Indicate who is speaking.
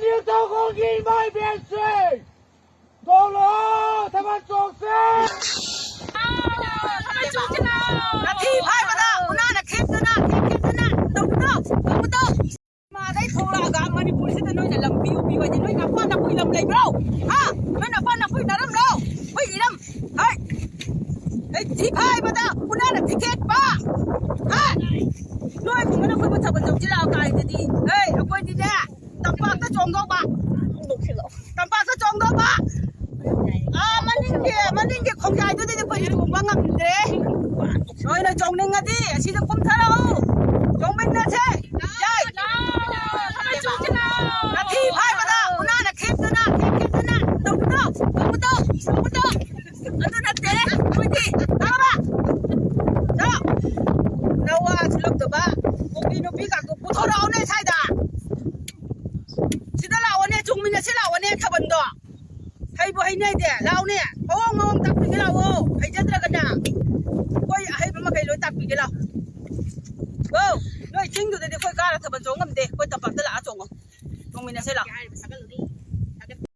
Speaker 1: 你都可以买免税，够了，他们做事。
Speaker 2: นาทีพายมาได้อุณาเนี่ยเข้มนะเข้มนะต้องมาได้โทรกามันพูดสิแต่น้อยเนี่ยลำบิวจะน้อยนับป้านับคุยลำเลยเราฮะไม่นับป้านับคุยนารำเราเฮ้ยลำเฮ้ยไอ้ที่พายมาได้อุณาเนี่ยทิเก็ตป้าฮะน้อยคงไม่ต้องคุยมาทำเป็นจงจีเราไกลดีเฮ้ยเอาไปดีแน่ตั้งปากตะจงก็บ้าตั้งปากตะจงก็บ้ามันนิ่งเกี่ยของใหญ่ตัวเดียวไปอยู่บ้างงั้นเด้ช่วยหน่อยจงนิ่งอ่ะดิชีจะคุ้มท่าเราจงเป็นนะเช่ใช่นาทีพายมาได้อุณาเนี่ยเข้มนะต้องอันนั้นเจ๊คุยดิตามมาจ้าเราว่าฉลองตัวบ้าพวกนี้นุ๊กกับกูทรเอาเนี่ยใช่ด่าสิได้เราวันนี้จงมินเนี่ยสิเราวันนี้ขบันดอให้บ่ให้เนี่ยเดี๋ยวเราเนี่ยเพราะว่ามองตักปีกันเราให้เจ้าตระกันด่าก็ให้มันมาใครรู้ตักปีกันเราด้วยจริงอยู่ในค่อยกล้าถ้าบันจงกันเด็กก็จะปักตลาดจงมินเนี่ยสิเรา